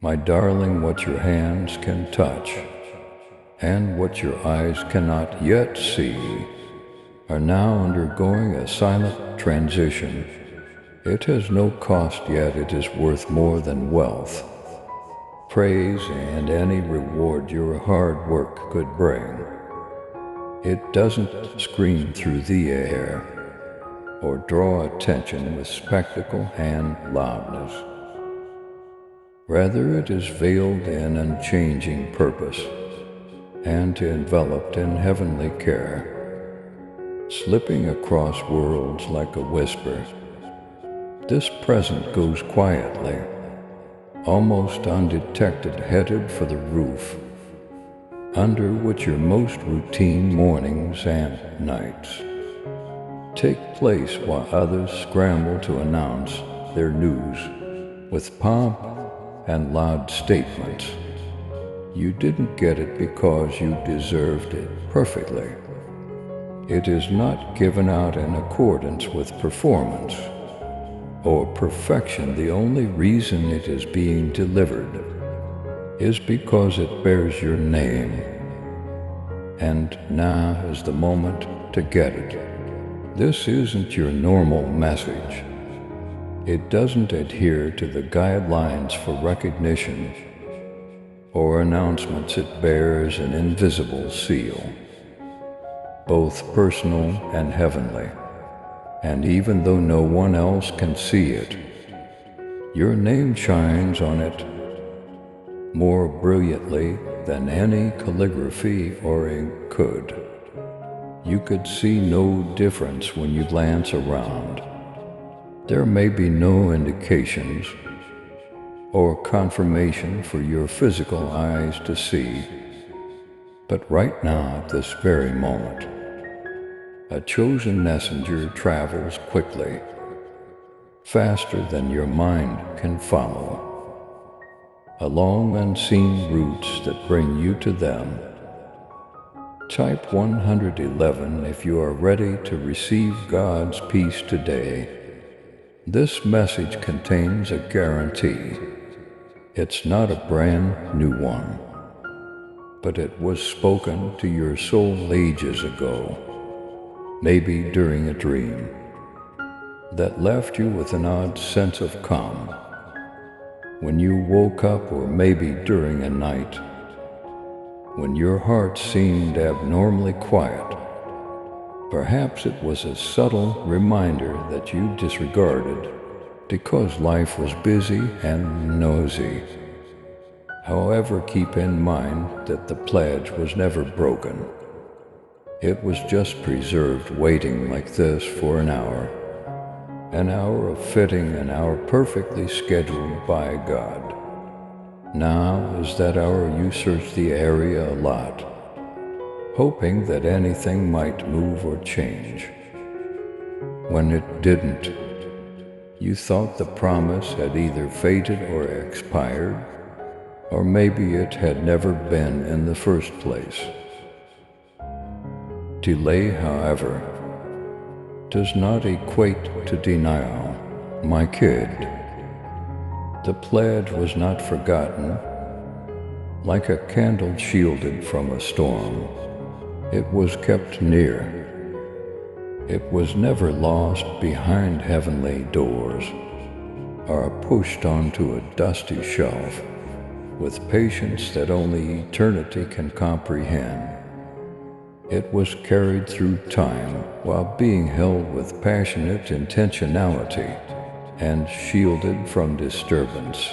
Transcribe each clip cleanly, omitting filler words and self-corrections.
My darling, what your hands can touch and what your eyes cannot yet see are now undergoing a silent transition. It has no cost, yet it is worth more than wealth, praise, and any reward your hard work could bring. It doesn't scream through the air or draw attention with spectacle and loudness. Rather, it is veiled in unchanging purpose and enveloped in heavenly care, slipping across worlds like a whisper. This present goes quietly, almost undetected, headed for the roof, under which your most routine mornings and nights take place while others scramble to announce their news with pomp and loud statements. You didn't get it because you deserved it perfectly. It is not given out in accordance with performance or perfection. The only reason it is being delivered is because it bears your name. And now is the moment to get it. This isn't your normal message. It doesn't adhere to the guidelines for recognition or announcements. It bears an invisible seal, both personal and heavenly. And even though no one else can see it, your name shines on it more brilliantly than any calligraphy or ink could. You could see no difference when you glance around. There may be no indications or confirmation for your physical eyes to see, but right now, at this very moment, a chosen messenger travels quickly, faster than your mind can follow, along unseen routes that bring you to them. Type 111 if you are ready to receive God's peace today. This message contains a guarantee. It's not a brand new one, but it was spoken to your soul ages ago, maybe during a dream, that left you with an odd sense of calm when you woke up, or maybe during a night when your heart seemed abnormally quiet. Perhaps it was a subtle reminder that you disregarded because life was busy and nosy. However, keep in mind that the pledge was never broken. It was just preserved, waiting like this for an hour of fitting, an hour perfectly scheduled by God. Now is that hour. You searched the area a lot, hoping that anything might move or change. When it didn't, you thought the promise had either faded or expired, or maybe it had never been in the first place. Delay, however, does not equate to denial, my kid. The pledge was not forgotten. Like a candle shielded from a storm, it was kept near. It was never lost behind heavenly doors, or pushed onto a dusty shelf with patience that only eternity can comprehend. It was carried through time while being held with passionate intentionality and shielded from disturbance.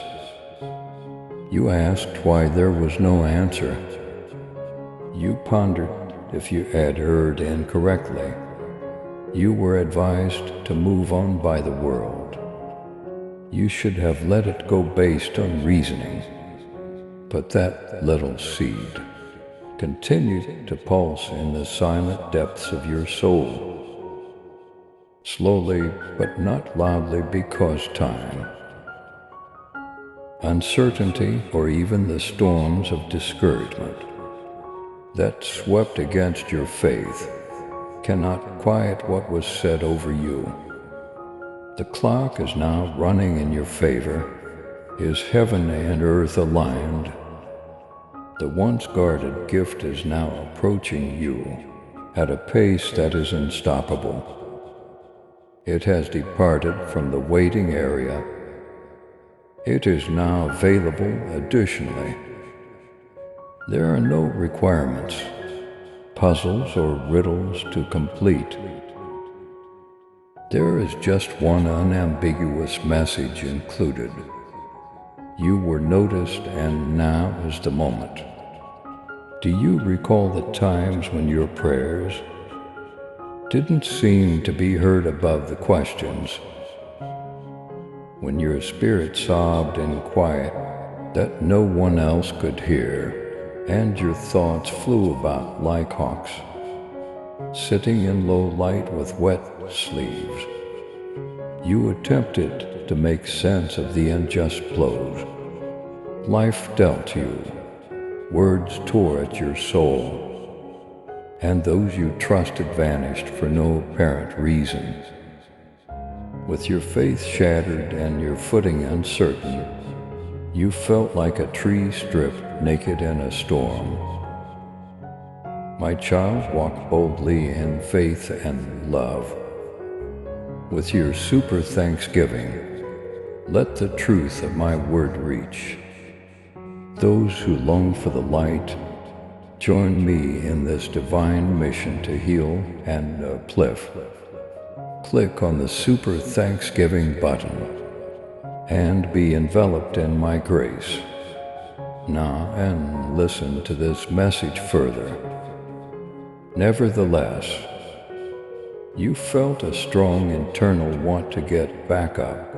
You asked why there was no answer. You pondered if you had heard incorrectly. You were advised to move on by the world. You should have let it go based on reasoning. But that little seed continued to pulse in the silent depths of your soul, slowly but not loudly, because time, uncertainty, or even the storms of discouragement that swept against your faith cannot quiet what was said over you. The clock is now running in your favor, Is heaven and earth aligned? The once guarded gift is now approaching you at a pace that is unstoppable. It has departed from the waiting area. It is now available additionally. There are no requirements, puzzles or riddles to complete. There is just one unambiguous message included. You were noticed, and now is the moment. Do you recall the times when your prayers didn't seem to be heard above the questions? When your spirit sobbed in quiet that no one else could hear, and your thoughts flew about like hawks, sitting in low light with wet sleeves. You attempted to make sense of the unjust blows life dealt you. Words tore at your soul, and those you trusted vanished for no apparent reason. With your faith shattered and your footing uncertain, you felt like a tree stripped naked in a storm. My child, walk boldly in faith and love. With your super thanksgiving, let the truth of my word reach. Those who long for the light, join me in this divine mission to heal and uplift. Click on the super thanksgiving button and be enveloped in my grace. Now, and listen to this message further. Nevertheless, you felt a strong internal want to get back up.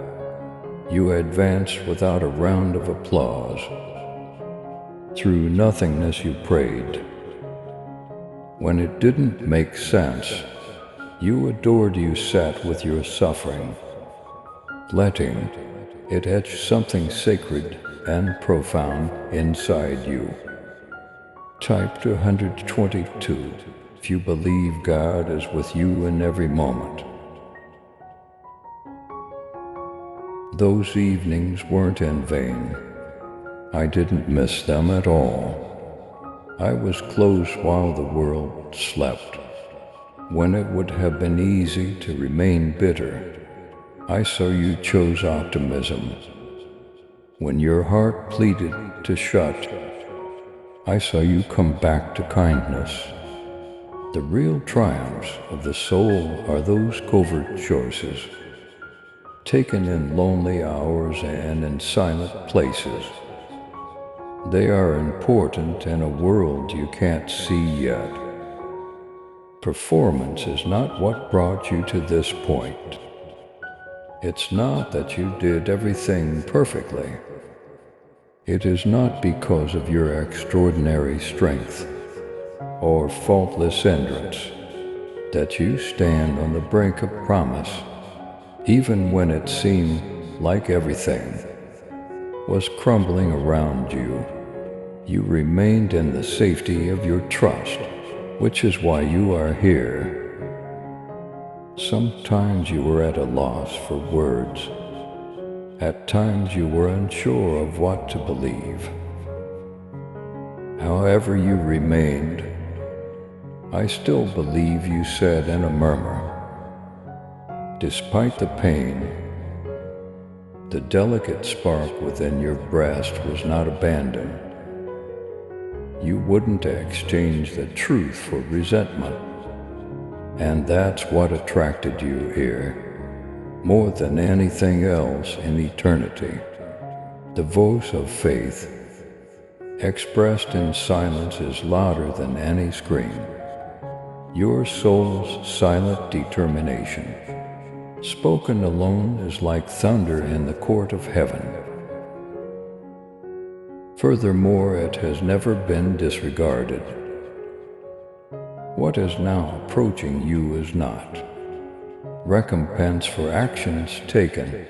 You advanced without a round of applause. Through nothingness you prayed. When it didn't make sense, you adored. You sat with your suffering, letting it etch something sacred and profound inside you. Type to 122 if you believe God is with you in every moment. Those evenings weren't in vain. I didn't miss them at all. I was close while the world slept. When it would have been easy to remain bitter, I saw you chose optimism. When your heart pleaded to shut, I saw you come back to kindness. The real triumphs of the soul are those covert choices, taken in lonely hours and in silent places. They are important in a world you can't see yet. Performance is not what brought you to this point. It's not that you did everything perfectly. It is not because of your extraordinary strength or faultless endurance that you stand on the brink of promise, even when it seemed like everything was crumbling around you. You remained in the safety of your trust, which is why you are here. Sometimes you were at a loss for words. At times you were unsure of what to believe. However you remained, I still believe you said in a murmur, despite the pain, the delicate spark within your breast was not abandoned. You wouldn't exchange the truth for resentment. And that's what attracted you here, more than anything else in eternity. The voice of faith, expressed in silence, is louder than any scream. Your soul's silent determination, spoken alone, is like thunder in the court of heaven. Furthermore, it has never been disregarded. What is now approaching you is not recompense for actions taken.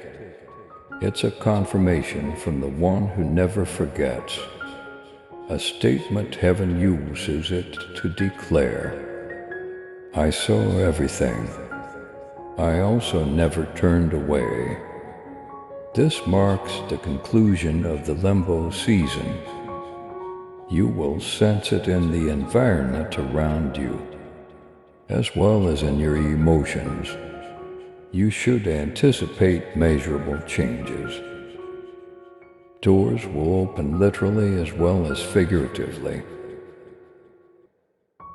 It's a confirmation from the one who never forgets, a statement heaven uses it to declare, I saw everything. I also never turned away. This marks the conclusion of the limbo season. You will sense it in the environment around you, as well as in your emotions. You should anticipate measurable changes. Doors will open literally as well as figuratively.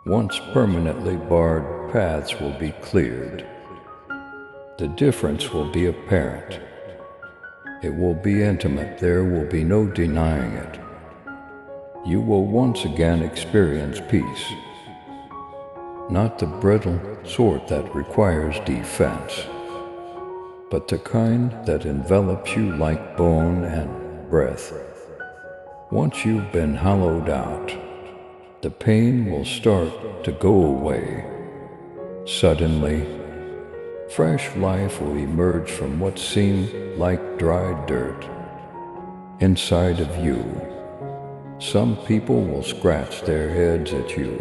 Once permanently barred paths will be cleared. The difference will be apparent. It will be intimate. There will be no denying it. You will once again experience peace. Not the brittle sort that requires defense, but the kind that envelops you like bone and breath. Once you've been hollowed out, the pain will start to go away. Suddenly, fresh life will emerge from what seemed like dry dirt. Inside of you, some people will scratch their heads at you.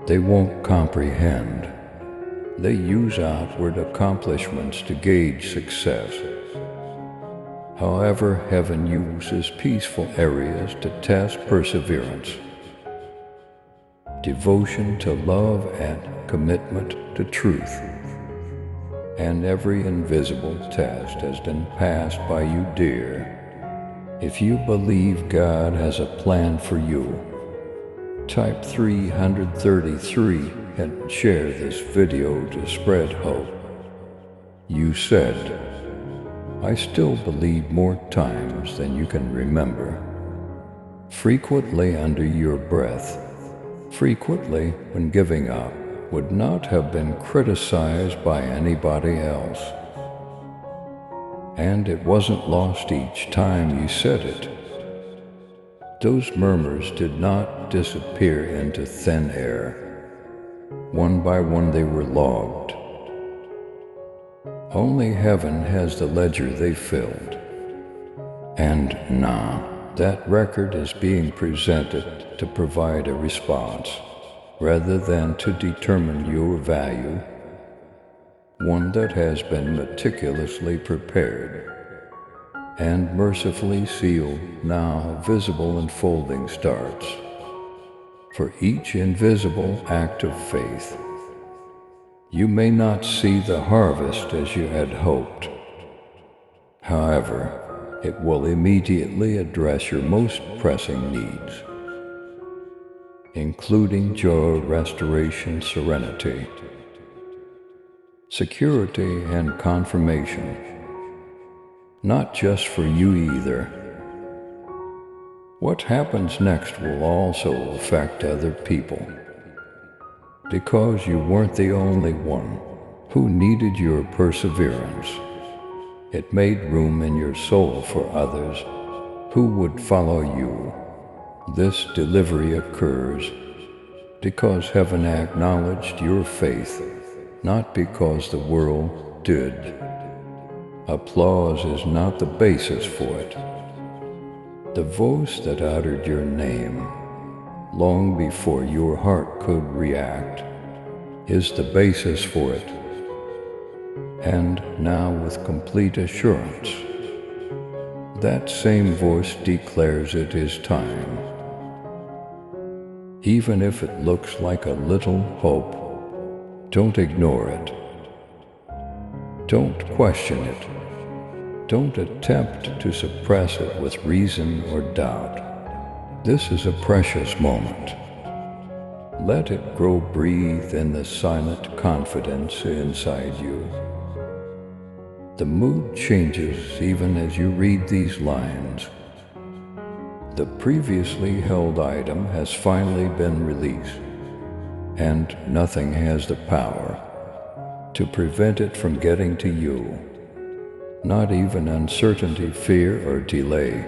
They won't comprehend. They use outward accomplishments to gauge success. However, heaven uses peaceful areas to test perseverance. Devotion to love and commitment to truth. And every invisible test has been passed by you, dear. If you believe God has a plan for you, type 333 and share this video to spread hope. You said, I still believe more times than you can remember. Frequently under your breath, frequently when giving up, would not have been criticized by anybody else. And it wasn't lost each time you said it. Those murmurs did not disappear into thin air. One by one they were logged. Only heaven has the ledger they filled. And now, that record is being presented to provide a response, rather than to determine your value, one that has been meticulously prepared and mercifully sealed. Now visible unfolding starts. For each invisible act of faith, you may not see the harvest as you had hoped. However, it will immediately address your most pressing needs, including joy, restoration, serenity, security, and confirmation. Not just for you either. What happens next will also affect other people, because you weren't the only one who needed your perseverance. It made room in your soul for others who would follow you. This delivery occurs because heaven acknowledged your faith, not because the world did. Applause is not the basis for it. The voice that uttered your name, long before your heart could react, is the basis for it. And now with complete assurance, that same voice declares it is time. Even if it looks like a little hope, don't ignore it. Don't question it. Don't attempt to suppress it with reason or doubt. This is a precious moment. Let it grow. Breathe in the silent confidence inside you. The mood changes even as you read these lines. The previously held item has finally been released, and nothing has the power to prevent it from getting to you. Not even uncertainty, fear, or delay.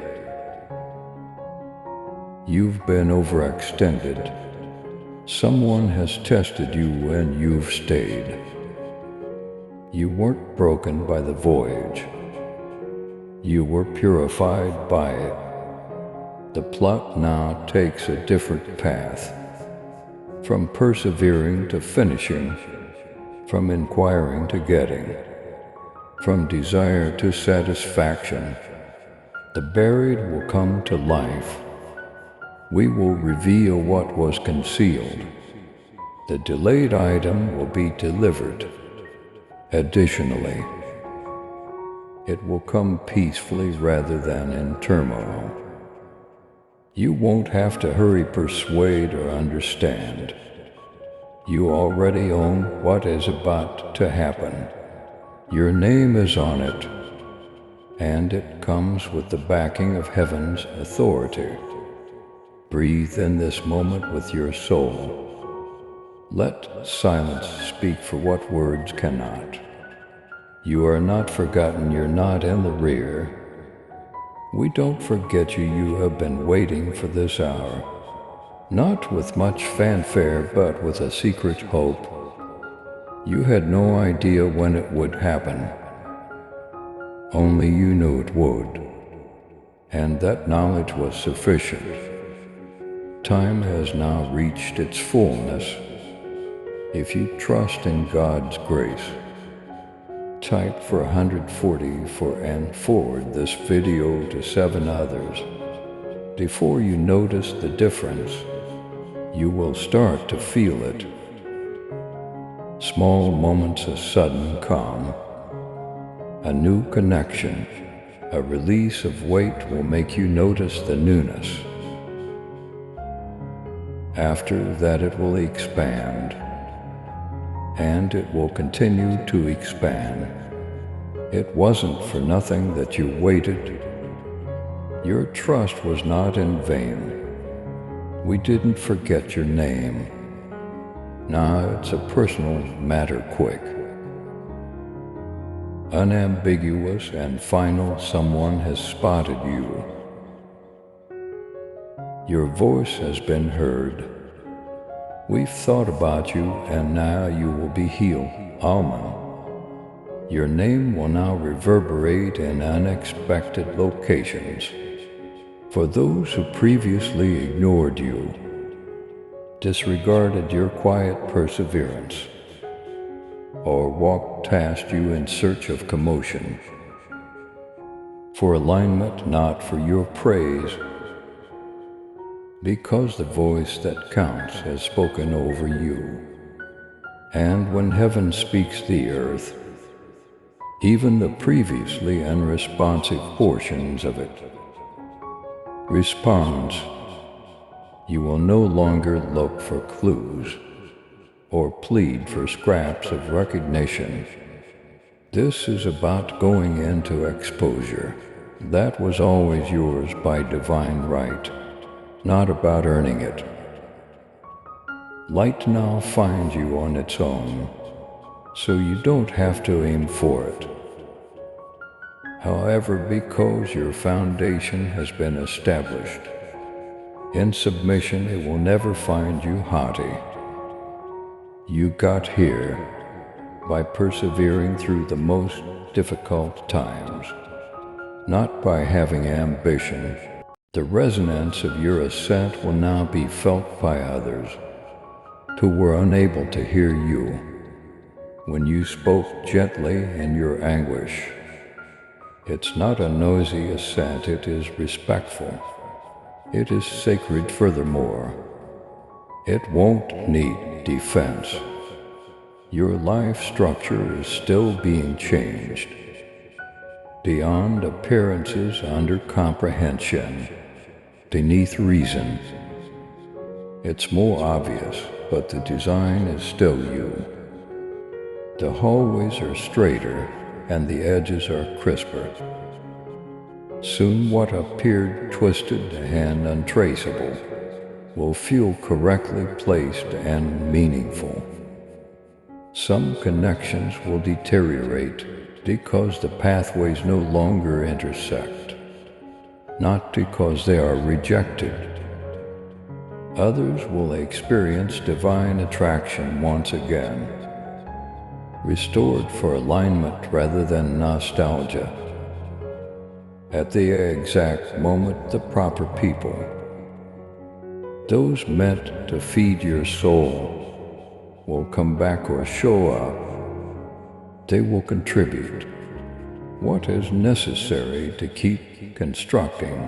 You've been overextended. Someone has tested you and you've stayed. You weren't broken by the voyage. You were purified by it. The plot now takes a different path. From persevering to finishing, from inquiring to getting. From desire to satisfaction, the buried will come to life. We will reveal what was concealed. The delayed item will be delivered. Additionally, it will come peacefully rather than in turmoil. You won't have to hurry, persuade, or understand. You already own what is about to happen. Your name is on it, and it comes with the backing of heaven's authority. Breathe in this moment with your soul. Let silence speak for what words cannot. You are not forgotten, you're not in the rear. We don't forget you, you have been waiting for this hour. Not with much fanfare, but with a secret hope. You had no idea when it would happen. Only you knew it would. And that knowledge was sufficient. Time has now reached its fullness. If you trust in God's grace, type for 144 and forward this video to 7 others. Before you notice the difference, you will start to feel it. Small moments of sudden calm, a new connection, a release of weight will make you notice the newness. After that it will expand, and it will continue to expand. It wasn't for nothing that you waited. Your trust was not in vain. We didn't forget your name. Now it's a personal matter, quick. Unambiguous and final, someone has spotted you. Your voice has been heard. We've thought about you, and now you will be healed. Alma. Your name will now reverberate in unexpected locations. For those who previously ignored you, disregarded your quiet perseverance, or walked past you in search of commotion, for alignment, not for your praise, because the voice that counts has spoken over you. And when heaven speaks, the earth, even the previously unresponsive portions of it, responds. You will no longer look for clues or plead for scraps of recognition. This is about going into exposure. That was always yours by divine right, not about earning it. Light now finds you on its own, so you don't have to aim for it. However, because your foundation has been established, in submission it will never find you haughty. You got here by persevering through the most difficult times, not by having ambition. The resonance of your ascent will now be felt by others who were unable to hear you when you spoke gently in your anguish. It's not a noisy ascent, it is respectful. It is sacred furthermore. It won't need defense. Your life structure is still being changed. Beyond appearances, under comprehension, beneath reason. It's more obvious, but the design is still you. The hallways are straighter and the edges are crisper. Soon what appeared twisted and untraceable will feel correctly placed and meaningful. Some connections will deteriorate because the pathways no longer intersect, not because they are rejected. Others will experience divine attraction once again, restored for alignment rather than nostalgia. At the exact moment, the proper people, those meant to feed your soul, will come back or show up. They will contribute. what is necessary to keep constructing,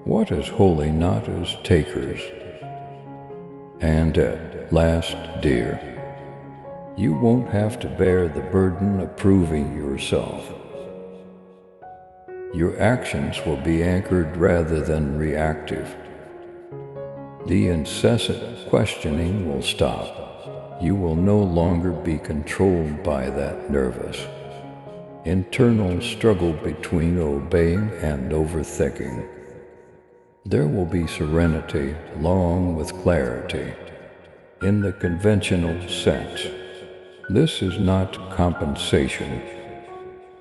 what is holy not as takers. And at last, dear, you won't have to bear the burden of proving yourself. Your actions will be anchored rather than reactive. The incessant questioning will stop. You will no longer be controlled by that nervous, internal struggle between obeying and overthinking. There will be serenity along with clarity. In the conventional sense, this is not compensation.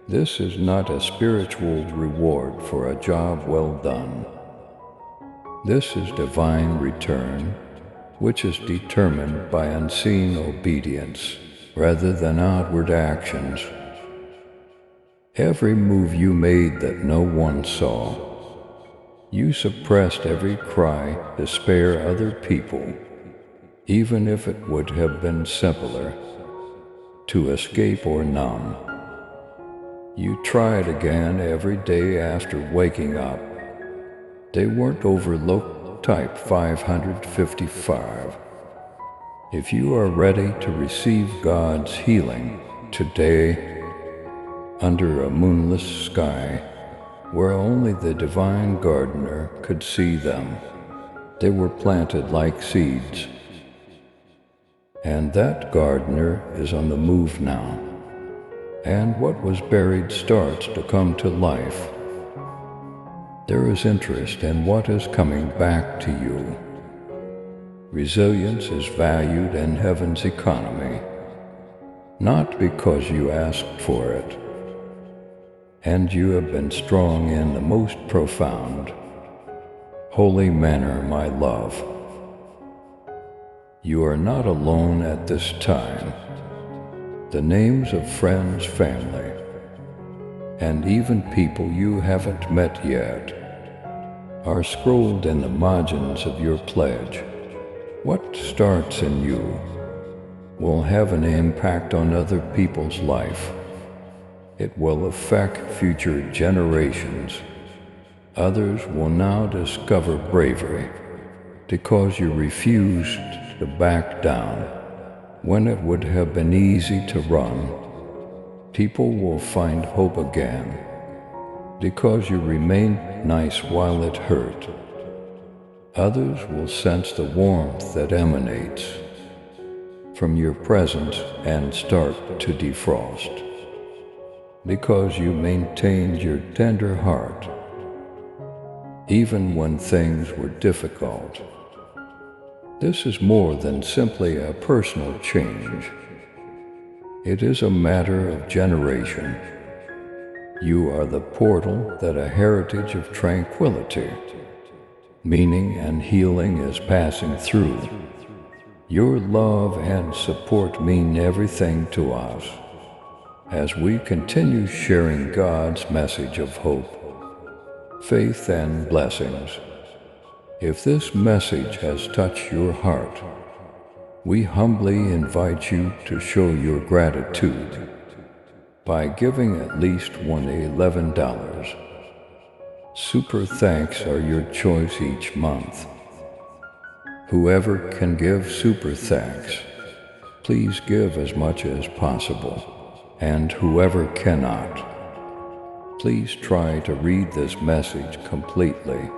This is not a spiritual reward for a job well done. This is divine return, which is determined by unseen obedience rather than outward actions. Every move you made that no one saw, you suppressed every cry to spare other people, even if it would have been simpler to escape or numb. You tried again every day after waking up. They weren't overlooked. Type 555. If you are ready to receive God's healing today, under a moonless sky, where only the divine gardener could see them, they were planted like seeds. And that gardener is on the move now. And what was buried starts to come to life. There is interest in what is coming back to you. Resilience is valued in heaven's economy, not because you asked for it, and you have been strong in the most profound, holy manner, my love. You are not alone at this time. The names of friends, family, and even people you haven't met yet are scrolled in the margins of your pledge. What starts in you will have an impact on other people's life. It will affect future generations. Others will now discover bravery because you refused to back down when it would have been easy to run. People will find hope again because you remained nice while it hurt. Others will sense the warmth that emanates from your presence and start to defrost because you maintained your tender heart even when things were difficult. This is more than simply a personal change. It is a matter of generation. You are the portal that a heritage of tranquility, meaning and healing is passing through. Your love and support mean everything to us as we continue sharing God's message of hope, faith, and blessings. If this message has touched your heart, we humbly invite you to show your gratitude by giving at least $11. Super thanks are your choice each month. Whoever can give super thanks, please give as much as possible. And whoever cannot, please try to read this message completely.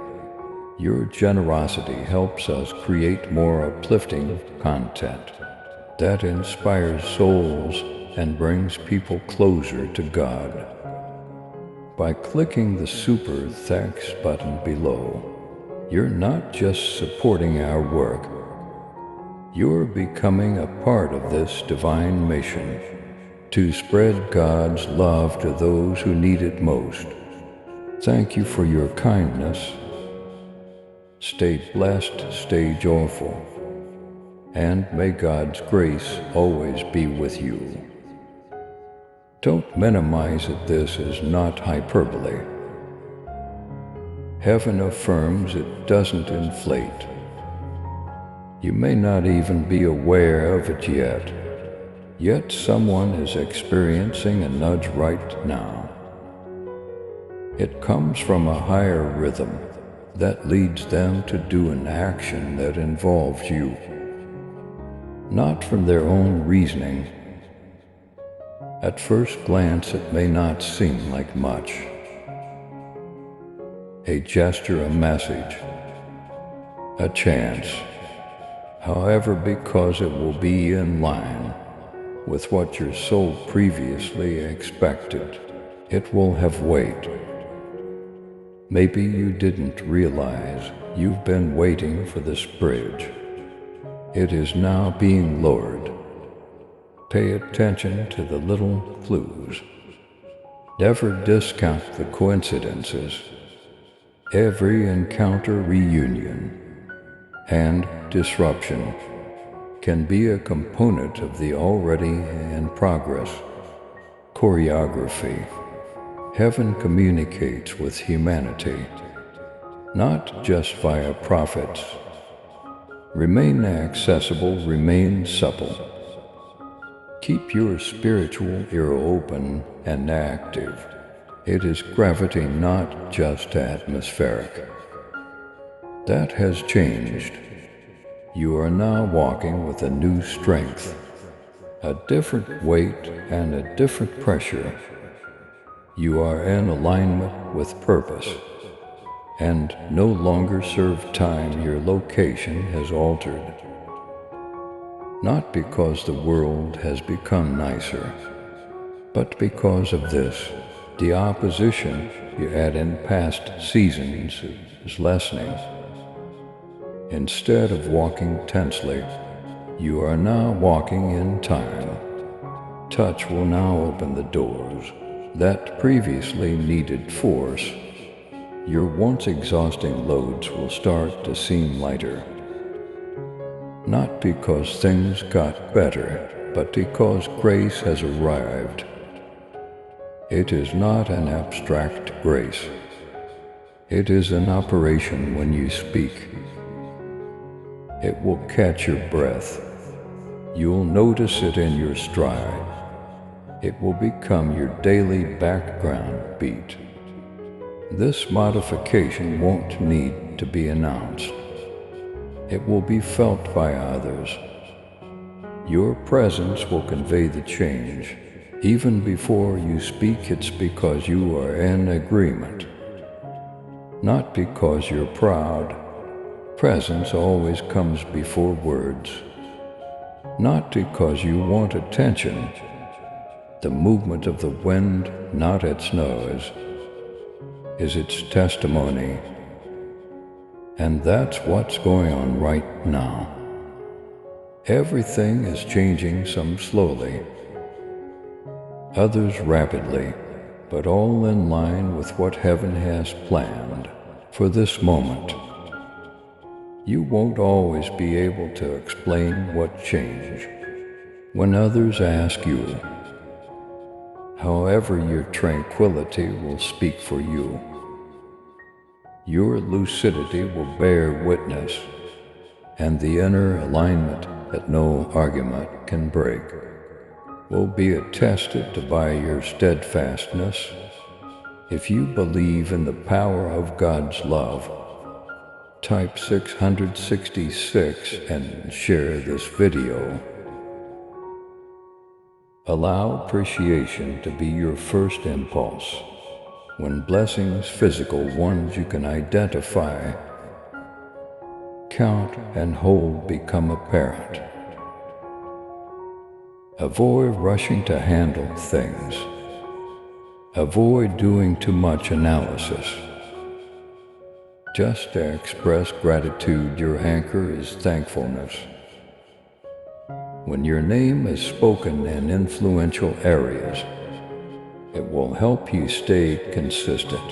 Your generosity helps us create more uplifting content that inspires souls and brings people closer to God. By clicking the Super Thanks button below, you're not just supporting our work, you're becoming a part of this divine mission to spread God's love to those who need it most. Thank you for your kindness. Stay blessed, stay joyful, and may God's grace always be with you. Don't minimize it. This is not hyperbole. Heaven affirms it doesn't inflate. You may not even be aware of it yet someone is experiencing a nudge right now. It comes from a higher rhythm that leads them to do an action that involves you, not from their own reasoning. At first glance, it may not seem like much. A gesture, a message, a chance. However, because it will be in line with what your soul previously expected, it will have weight. Maybe you didn't realize you've been waiting for this bridge. It is now being lowered. Pay attention to the little clues. Never discount the coincidences. Every encounter, reunion, and disruption can be a component of the already in progress choreography. Heaven communicates with humanity, not just via prophets. Remain accessible, remain supple. Keep your spiritual ear open and active. It is gravity, not just atmospheric. That has changed. You are now walking with a new strength, a different weight and a different pressure. You are in alignment with purpose, and no longer serve time. Your location has altered. Not because the world has become nicer, but because of this. The opposition you had in past seasons is lessening. Instead of walking tensely, you are now walking in time. Touch will now open the doors that previously needed force. Your once exhausting loads will start to seem lighter. Not because things got better, but because grace has arrived. It is not an abstract grace. It is an operation when you speak. It will catch your breath. You'll notice it in your stride. It will become your daily background beat. This modification won't need to be announced. It will be felt by others. Your presence will convey the change. Even before you speak, it's because you are in agreement. Not because you're proud. Presence always comes before words. Not because you want attention. The movement of the wind, not its nose, is its testimony. And that's what's going on right now. Everything is changing, some slowly, others rapidly, but all in line with what heaven has planned for this moment. You won't always be able to explain what changed when others ask you. However, your tranquility will speak for you. Your lucidity will bear witness, and the inner alignment that no argument can break will be attested by your steadfastness. If you believe in the power of God's love, type 666 and share this video. Allow appreciation to be your first impulse. When blessings, physical ones you can identify, count and hold become apparent. Avoid rushing to handle things. Avoid doing too much analysis. Just to express gratitude. Your anchor is thankfulness. When your name is spoken in influential areas, it will help you stay consistent.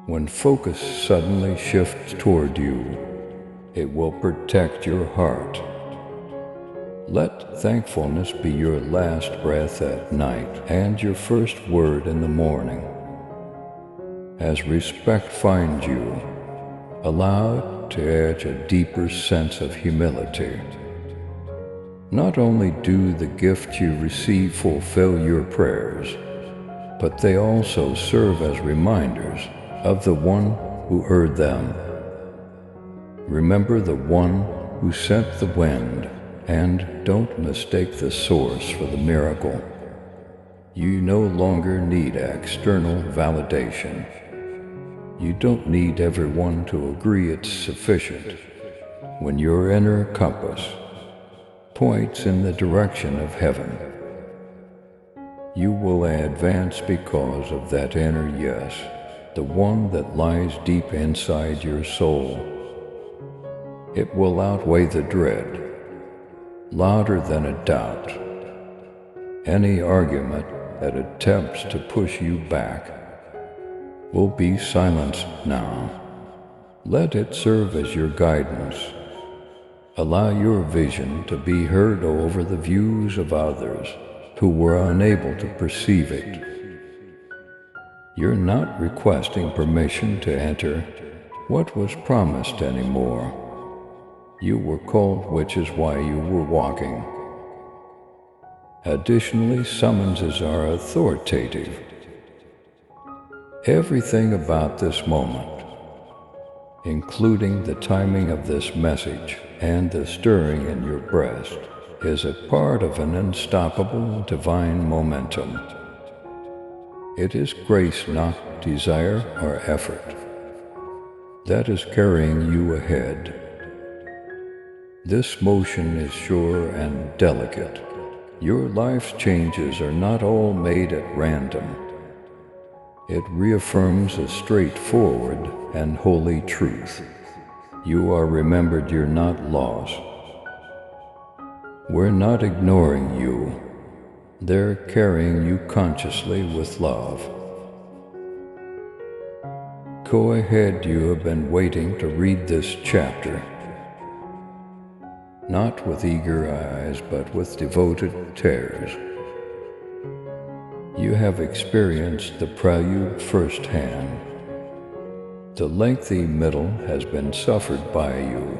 When focus suddenly shifts toward you, it will protect your heart. Let thankfulness be your last breath at night and your first word in the morning. As respect finds you, allow it to edge a deeper sense of humility. Not only do the gift you receive fulfill your prayers, but they also serve as reminders of the one who heard them. Remember the one who sent the wind, and don't mistake the source for the miracle. You no longer need external validation. You don't need everyone to agree it's sufficient. When your inner compass points in the direction of heaven, you will advance because of that inner yes, the one that lies deep inside your soul. It will outweigh the dread, louder than a doubt. Any argument that attempts to push you back will be silenced now. Let it serve as your guidance. Allow your vision to be heard over the views of others who were unable to perceive it. You're not requesting permission to enter what was promised anymore. You were called, which is why you were walking. Additionally, summonses are authoritative. Everything about this moment, including the timing of this message and the stirring in your breast, is a part of an unstoppable divine momentum. It is grace, not desire or effort, that is carrying you ahead. This motion is sure and delicate. Your life's changes are not all made at random. It reaffirms a straightforward and holy truth. You are remembered, you're not lost. We're not ignoring you. They're carrying you consciously with love. Go ahead, you have been waiting to read this chapter. Not with eager eyes, but with devoted tears. You have experienced the prelude firsthand. The lengthy middle has been suffered by you.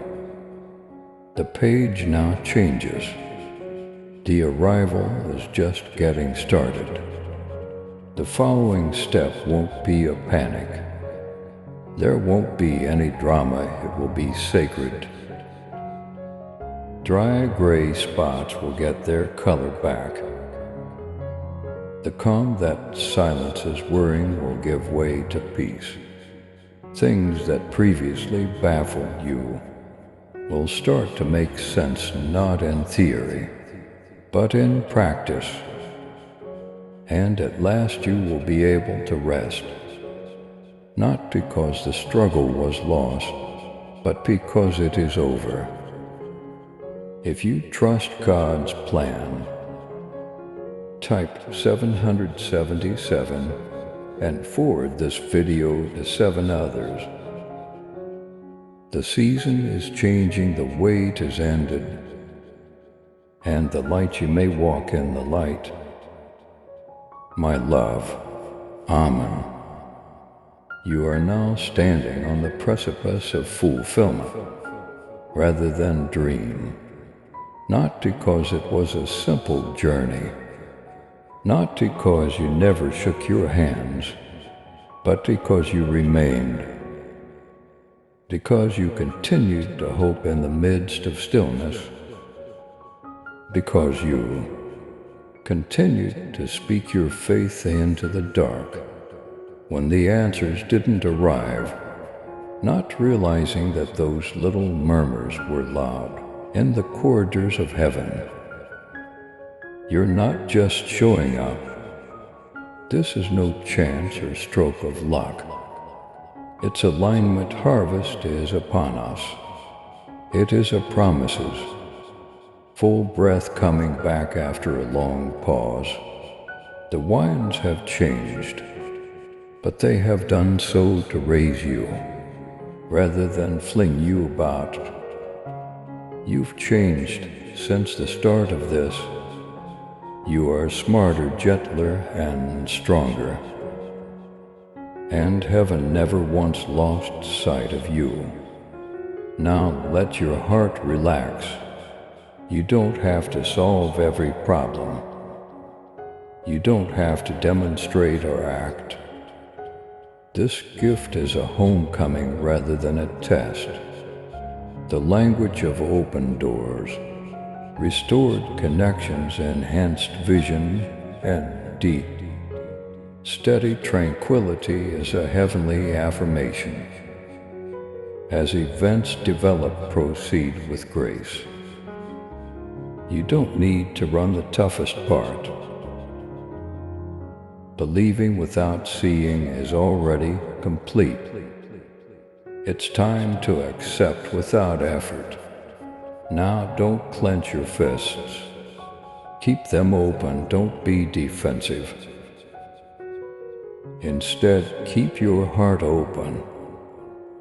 The page now changes. The arrival is just getting started. The following step won't be a panic. There won't be any drama, it will be sacred. Dry gray spots will get their color back. The calm that silences worrying will give way to peace. Things that previously baffled you will start to make sense, not in theory, but in practice. And at last you will be able to rest, not because the struggle was lost, but because it is over. If you trust God's plan, type 777 and forward this video to 7 others. The season is changing, the wait is ended, and the light you may walk in the light. My love, Amen. You are now standing on the precipice of fulfillment rather than dream. Not because it was a simple journey, not because you never shook your hands, but because you remained, because you continued to hope in the midst of stillness, because you continued to speak your faith into the dark when the answers didn't arrive, not realizing that those little murmurs were loud in the corridors of heaven. You're not just showing up. This is no chance or stroke of luck. Its alignment harvest is upon us. It is a promises, full breath coming back after a long pause. The winds have changed, but they have done so to raise you, rather than fling you about. You've changed since the start of this. You are smarter, gentler, and stronger. And heaven never once lost sight of you. Now let your heart relax. You don't have to solve every problem. You don't have to demonstrate or act. This gift is a homecoming rather than a test. The language of open doors, restored connections, enhanced vision, and deep, steady tranquility is a heavenly affirmation. As events develop, proceed with grace. You don't need to run the toughest part. Believing without seeing is already complete. It's time to accept without effort. Now don't clench your fists. Keep them open, don't be defensive. Instead, keep your heart open.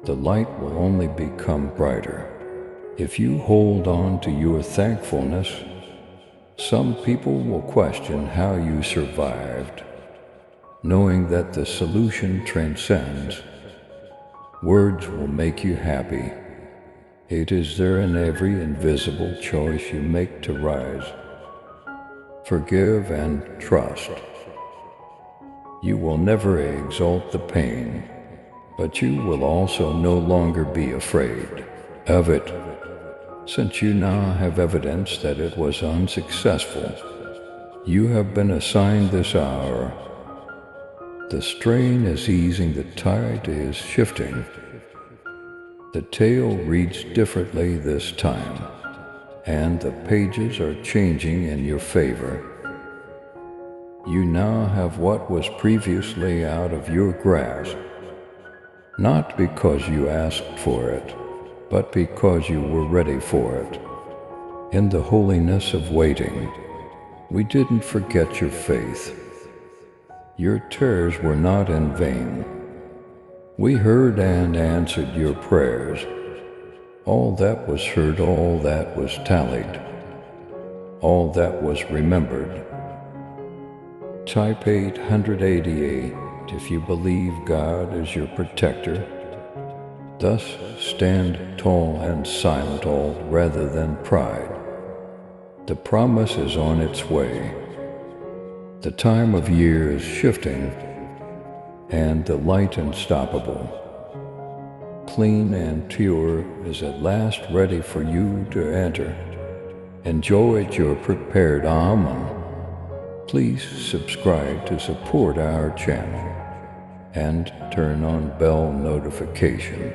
The light will only become brighter if you hold on to your thankfulness. Some people will question how you survived, knowing that the solution transcends. Words will make you happy. It is there in every invisible choice you make to rise. Forgive and trust. You will never exalt the pain, but you will also no longer be afraid of it, since you now have evidence that it was unsuccessful. You have been assigned this hour. The strain is easing, the tide is shifting. The tale reads differently this time, and the pages are changing in your favor. You now have what was previously out of your grasp, not because you asked for it, but because you were ready for it. In the holiness of waiting, we didn't forget your faith. Your tears were not in vain. We heard and answered your prayers. All that was heard, all that was tallied, all that was remembered. Type 888 if you believe God is your protector. Thus stand tall and silent, all rather than pride. The promise is on its way. The time of year is shifting, and the light unstoppable, clean and pure, is at last ready for you to enter. Enjoy at your prepared Amen. Please subscribe to support our channel and turn on bell notification.